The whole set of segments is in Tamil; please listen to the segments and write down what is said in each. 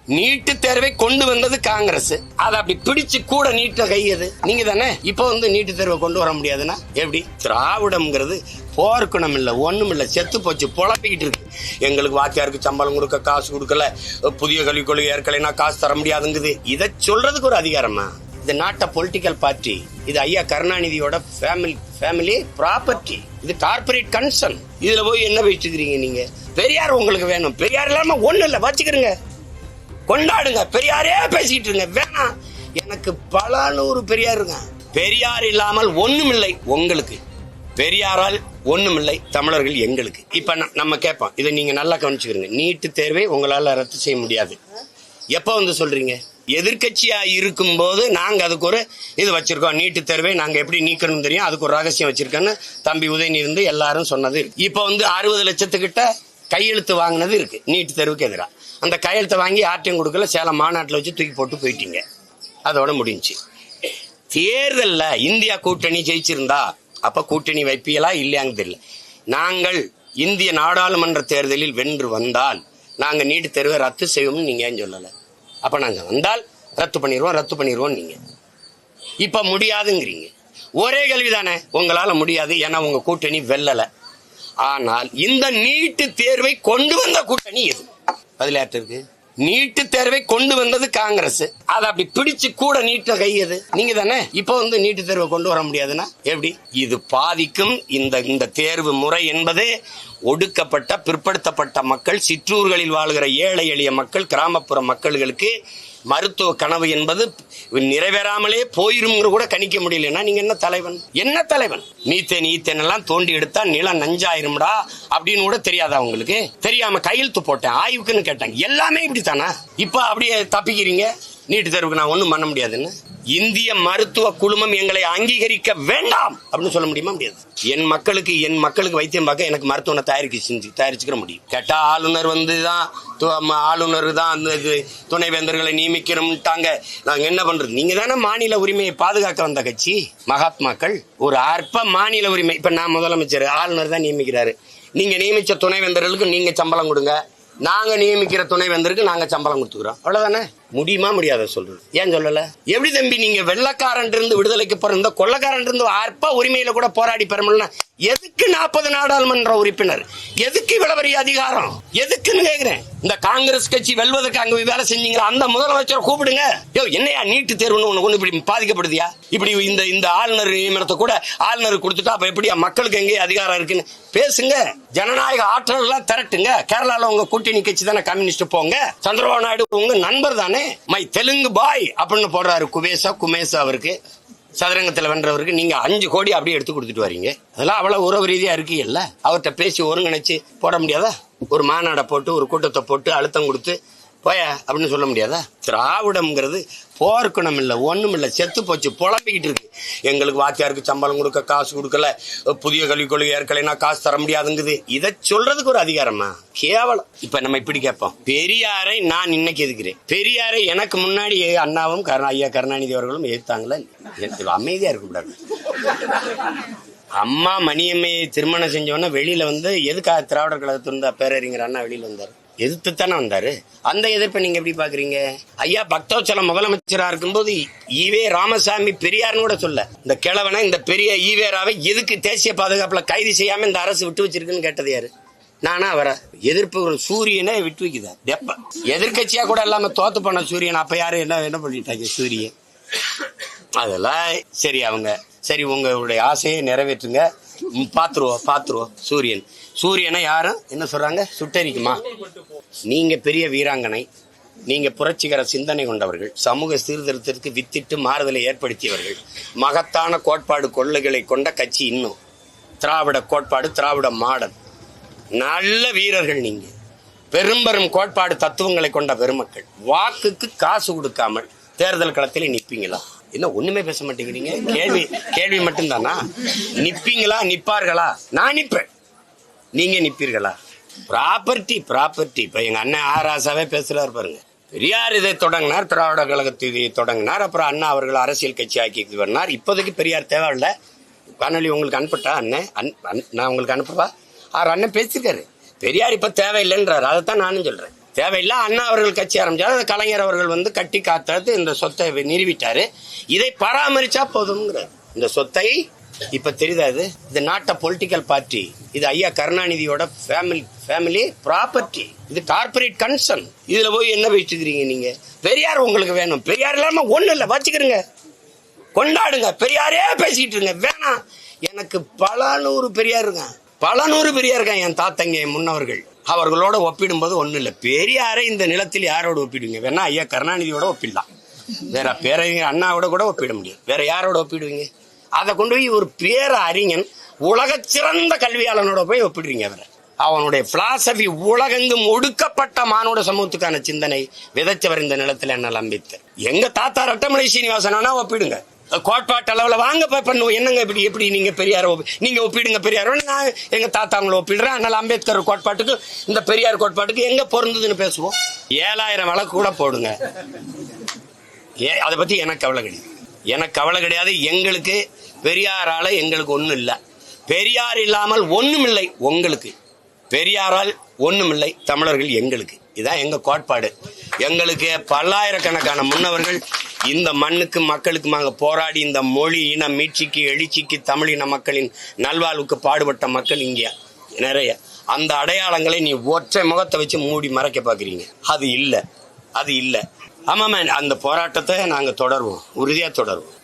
நீட்டு தேர்வை கொண்டு வந்தது காங்கிரஸ். அதை அப்படி பிடிச்சு கூட நீட்ட கையது நீங்க தானே. இப்ப நீட்டு தேர்வை கொண்டு வர முடியாதுன்னா எப்படி? திராவிடம்ங்கிறது போர்க்குணம் இல்ல, ஒண்ணும் இல்ல, செத்து போச்சு, புலப்பிக்கிட்டு இருக்கு. எங்களுக்கு வாத்தியாருக்கு சம்பளம் கொடுக்க காசு கொடுக்கல, புதிய கல்விக் கொள்கை ஏற்கலைன்னா காசு தர முடியாதுங்குது. இதை சொல்றதுக்கு ஒரு அதிகாரமா? இது நாட்ட பொலிட்டிக்கல் பார்ட்டி. இது ஐயா கருணாநிதியோட ஃபேமிலி ப்ராப்பர்ட்டி. இது கார்பரேட் கன்சர்ன். இதுல போய் என்ன வச்சுக்கிறீங்க நீங்க? பெரியார் உங்களுக்கு வேணும், பெரியார் இல்லாம ஒண்ணு இல்ல, வச்சுக்கிறீங்க, கொண்டாடுங்க, பெரியாரே பேசிட்டு இருங்க. வேணாம், எனக்கு பல நூறு பெரியார் இருங்க. பெரியார் இல்லாமல் ஒண்ணும் இல்லை உங்களுக்கு, பெரியாரால் ஒண்ணும் இல்லை தமிழர்கள் எங்களுக்கு. இப்ப நம்ம கேட்போம், இதை நீங்க நல்லா கவனிச்சுக்கிறீங்க. நீட்டு தேர்வை உங்களால ரத்து செய்ய முடியாது. எப்ப சொல்றீங்க? எதிர்கட்சியா இருக்கும் போது நாங்க அதுக்கு ஒரு இது வச்சிருக்கோம். நீட்டு தேர்வை நாங்க எப்படி நீக்கணும் தெரியும், அதுக்கு ஒரு ரகசியம் வச்சிருக்கோன்னு தம்பி உதயநிதி எல்லாரும் சொன்னது. இப்ப 60 லட்சத்துக்கிட்ட கையெழுத்து வாங்கினது இருக்கு நீட்டு தேர்வுக்கு எதிராக. அந்த கையெழுத்தை வாங்கி ஆர்டிஎம் கொடுக்கல, சேலம் மாநாட்டில் வச்சு தூக்கி போட்டு போயிட்டீங்க. அதோட முடிஞ்சு. தேர்தல்ல இந்தியா கூட்டணி ஜெயிச்சிருந்தா அப்ப கூட்டணி வைப்பியலா இல்லையாங்க தெரியல. நாங்கள் இந்திய நாடாளுமன்ற தேர்தலில் வென்று வந்தால் நாங்க நீட்டு தேர்வை ரத்து செய்வோம்னு நீங்க ஏன் சொல்லல? அப்ப நாங்க வந்தால் ரத்து பண்ணிடுவோம் நீங்க. இப்ப முடியாதுங்கிறீங்க. ஒரே கேள்விதானே, உங்களால முடியாது, ஏன்னா உங்க கூட்டணி வெல்லல. ஆனால் இந்த நீட்டு தேர்வை கொண்டு வந்த கூட்டணி எது? அதுல யார்ட்ட இருக்கு? நீட்டு தேர்வை கொண்டு வந்தது காங்கிரஸ். அதை அப்படி பிடிச்சு கூட நீட்ட கையது நீங்க தானே. இப்ப நீட்டு தேர்வை கொண்டு வர முடியாதுன்னா எப்படி? இது பாதிக்கும். இந்த தேர்வு முறை என்பது ஒடுக்கப்பட்ட பிற்படுத்தப்பட்ட மக்கள், சிற்றூர்களில் வாழ்கிற ஏழை எளிய மக்கள், கிராமப்புற மக்களுக்கு மருத்துவ கனவு என்பது நிறைவேறாமலே போயிரும் கூட கணிக்க முடியலன்னா நீங்க என்ன தலைவன்? நீத்தேன் எல்லாம் தோண்டி எடுத்தா நிலம் நஞ்சாயிரும்டா அப்படின்னு கூட தெரியாதா உங்களுக்கு? தெரியாம கையெழுத்து போட்டேன், ஆய்வுக்குன்னு கேட்டாங்க. எல்லாமே இப்படித்தானா? இப்ப அப்படியே தப்பிக்கிறீங்க. நீட்டு தேர்வுக்கு நான் ஒண்ணும் பண்ண முடியாதுன்னு. இந்திய மருத்துவ குழுமம் எங்களை அங்கீகரிக்க வேண்டாம் அப்படின்னு சொல்ல முடியுமா? முடியாது. என் மக்களுக்கு வைத்தியம் பார்க்க எனக்கு மருத்துவனை தயாரிச்சுக்கிற முடியும். கேட்டா ஆளுநர் ஆளுநர் தான் அந்த துணைவேந்தர்களை நியமிக்கணும்ட்டாங்க. நாங்க என்ன பண்றது? நீங்க தானே மாநில உரிமையை பாதுகாக்க வந்த கட்சி. மகாத்மாக்கள் ஒரு அற்ப மாநில உரிமை. இப்ப நான் முதலமைச்சர், ஆளுநர் தான் நியமிக்கிறாரு. நீங்க நியமிச்ச துணைவேந்தர்களுக்கு நீங்க சம்பளம் கொடுங்க, நாங்க நியமிக்கிற துணைவேந்தருக்கு நாங்க சம்பளம் கொடுத்துக்கிறோம். அவ்வளவுதானே. முடியுமா? முடியாத சொல்றது. ஏன் சொல்லல? எப்படி தம்பி நீங்க வெள்ளக்காரன் இருந்து விடுதலைக்கு போற இந்த கொள்ளக்காரன் இருந்து அற்ப உரிமையில கூட போராடி பெறமுடியல? எதுக்கு 40 நாடாளுமன்ற உறுப்பினர்? எதுக்கு இவ்வளவு பெரிய அதிகாரம்? எதுக்குன்னு கேக்குறேன். இந்த காங்கிரஸ் கட்சி வெல்வதற்கு அங்க வேலை செஞ்சீங்களா? அந்த முதலமைச்சரை கூப்பிடுங்க. என்னையா நீட்டு தேர்வுன்னு ஒண்ணு இப்படி பாதிக்கப்படுதியா? இப்படி இந்த ஆளுநர் நியமனத்தை கூட ஆளுநர் கொடுத்துட்டா அப்ப எப்படியா மக்களுக்கு எங்கே அதிகாரம் இருக்குன்னு பேசுங்க. ஜனநாயக ஆற்றல் எல்லாம் திரட்டுங்க. கேரளால உங்க கூட்டணி கட்சி தானே கம்யூனிஸ்ட். போங்க. சந்திரபாபு நாயுடு உங்க நண்பர் தானே. மை தெலுங்கு பாய் அப்படின்னு போடுறாரு குமேசா அவருக்கு, சதுரங்கத்தில் வென்றவருக்கு. நீங்க 5 கோடி அப்படியே எடுத்து கொடுத்துட்டு வரீங்க. அதெல்லாம் அவ்வளவு உறவு ரீதியா இருக்கீங்கல்ல. அவர்கிட்ட பேசி ஒருங்கிணைச்சு போட முடியாதா? ஒரு மாநாடை போட்டு ஒரு கூட்டத்தை போட்டு அழுத்தம் கொடுத்து போய அப்படின்னு சொல்ல முடியாதா? திராவிடம்ங்கிறது போர்க்குணம் இல்ல, ஒண்ணும் இல்ல, செத்து போச்சு, புலம்பிக்கிட்டு இருக்கு. எங்களுக்கு வாத்தியாருக்கு சம்பளம் கொடுக்க காசு கொடுக்கல, புதிய கல்விக் கொள்கை ஏற்கலைன்னா காசு தர முடியாதுங்குது. இதை சொல்றதுக்கு ஒரு அதிகாரமா? கேவலம். இப்ப நம்ம இப்படி கேட்போம், பெரியாரை நான் இன்னைக்கு எதுக்கிறேன். பெரியாரை எனக்கு முன்னாடி அண்ணாவும் ஐயா கருணாநிதி அவர்களும் எதிர்த்தாங்களா? அமைதியா இருக்கக்கூடாது. அம்மா மணியம்மையை திருமணம் செஞ்சவொன்னா வெளியில எதுக்காக திராவிடர் கழகத்திலிருந்து பேரறிஞர் அண்ணா வெளியில வந்தாரு? எதிர்த்துத்தானே வந்தாரு. அந்த எதிர்ப்பை நீங்க எப்படி பாக்குறீங்க? ஐயா பக்தவச்சலம் முதலமைச்சரா இருக்கும்போது ஈவே ராமசாமி பெரியார்னு கூட சொல்ல, இந்த கிழவனை, இந்த பெரிய ஈவேராவை எதுக்கு தேசிய பாதுகாப்புல கைது செய்யாம இந்த அரசு விட்டு வச்சிருக்குன்னு கேட்டது யாரு? நானா வர எதிர்ப்பு ஒரு சூரியனை விட்டு வைக்குதா? எப்ப எதிர்கட்சியா கூட இல்லாம தோத்து போன சூரியன் அப்ப யாரு என்ன பண்ணிட்டாங்க? சூரியன். அதெல்லாம் சரி, சரி உங்களுடைய ஆசையை நிறைவேற்றுங்க, பாத்துருவோம். சூரியனை யாரும் என்ன சொல்றாங்க? சுட்டரிக்குமா? நீங்க பெரிய வீராங்கனை, நீங்க புரட்சிகர சிந்தனை கொண்டவர்கள், சமூக சீர்திருத்தத்திற்கு வித்திட்டு மாறுதலை ஏற்படுத்தியவர்கள், மகத்தான கோட்பாடு கொள்கைகளை கொண்ட கட்சி. இன்னும் திராவிட கோட்பாடு, திராவிட மாடல், நல்ல வீரர்கள். நீங்க பெரும்பெரும் கோட்பாடு தத்துவங்களை கொண்ட பெருமக்கள். வாக்குக்கு காசு கொடுக்காமல் தேர்தல் களத்தில் நிப்பீங்களா? என்ன ஒண்ணுமே பேச மாட்டேங்கிறீங்க? கேள்வி மட்டும்தானா? நிப்பீங்களா? நிப்பார்களா? நான் நிப்பேன், நீங்க நிப்பீர்களா? ப்ராப்பர்ட்டி. இப்ப எங்க அண்ணன் ஆராசாவே பேசுறாரு பாருங்க. பெரியார் இதை தொடங்கினார், திராவிட கழகத்தை இதை தொடங்கினார், அப்புறம் அண்ணா அவர்கள் அரசியல் கட்சி ஆக்கி வந்தார். இப்போதைக்கு பெரியார் தேவையில்ல. காணொலி உங்களுக்கு அனுப்பட்டா? நான் உங்களுக்கு அனுப்பவா? அண்ணன் பேசிருக்காரு, பெரியார் இப்ப தேவையில்லைன்றாரு. அதைத்தான் நானும் சொல்றேன். தேவையில்லை. அண்ணா அவர்கள் கட்சி ஆரம்பிச்சாரு, கலைஞர் அவர்கள் வந்து கட்டி காத்தது இந்த சொத்தை நிறுவிட்டாரு. இதை பராமரிச்சா போதும்ங்கிறார். இந்த சொத்தை இப்ப தெரியுதா, இது நாட் அ பொலிட்டிக்கல் பார்ட்டி, இது ஐயா கருணாநிதியோட ஃபேமிலி ப்ராப்பர்ட்டி, இது கார்பரேட் கன்சர்ன். இதுல போய் என்ன வச்சுக்கிறீங்க நீங்க? பெரியார் உங்களுக்கு வேணும், பெரியார் இல்லாம ஒண்ணு இல்ல, வச்சுக்கிறீங்க, கொண்டாடுங்க, பெரியாரே பேசிட்டு இருங்க. வேணாம், எனக்கு பல நூறு பெரியார் இருக்கான், என் தாத்தங்க, என் முன்னவர்கள், அவர்களோட ஒப்பிடும்போது ஒண்ணு இல்ல. பெரியாரை இந்த நிலத்தில் யாரோட ஒப்பிடுவீங்க? வேணா ஐயா கருணாநிதியோட ஒப்பிடலாம், வேற பேரறிஞர் அண்ணாவோட கூட ஒப்பிட முடியும், வேற யாரோட ஒப்பிடுவீங்க? அதை கொண்டு போய் ஒரு பேர அறிஞன், உலக சிறந்த கல்வியாளனோட போய் ஒப்பிடுறீங்க. அவனுடைய பிலாசபி உலகெங்கும் ஒடுக்கப்பட்ட மானுட சமூகத்துக்கான சிந்தனை விதைச்சவர் இந்த நிலத்தில் என்ன அம்பேத்கர். எங்க தாத்தா ரட்டமலை சீனிவாசனா ஒப்பிடுங்க, கோட்பாட்டு அளவுல வாங்க பண்ணுவோம். என்னங்க எப்படி நீங்க பெரியார் நீங்க ஒப்பிடுங்க, பெரியார் நான் எங்க தாத்தா அவங்களை ஒப்பிடுறேன். அதனால அம்பேத்கர் கோட்பாட்டுக்கு இந்த பெரியார் கோட்பாட்டுக்கு எங்க பொருந்ததுன்னு பேசுவோம். 7000 வழக்கு கூட போடுங்க, அதை பத்தி எனக்கு கவலை கிடையாது. எங்களுக்கு பெரியாரால எங்களுக்கு ஒண்ணும் இல்லை, பெரியார் இல்லாமல் ஒண்ணும் இல்லை உங்களுக்கு, பெரியாரால் ஒண்ணும் இல்லை தமிழர்கள் எங்களுக்கு. இதான் எங்க கோட்பாடு. எங்களுக்கு பல்லாயிரக்கணக்கான முன்னவர்கள் இந்த மண்ணுக்கு மக்களுக்குமாக போராடி இந்த மொழி இன மீட்சிக்கு எழுச்சிக்கு தமிழின மக்களின் நல்வாழ்வுக்கு பாடுபட்ட மக்கள் இங்கே நிறைய. அந்த அடையாளங்களை நீ ஒற்றை முகத்தை வச்சு மூடி மறைக்க பாக்குறீங்க. அது இல்லை. ஆமாம், அந்த போராட்டத்தை நாங்க தொடருவோம், உறுதியா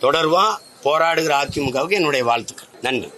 தொடருவோம். போராடுகிற அதிமுகவுக்கு என்னுடைய வாழ்த்துக்கள். நன்றி.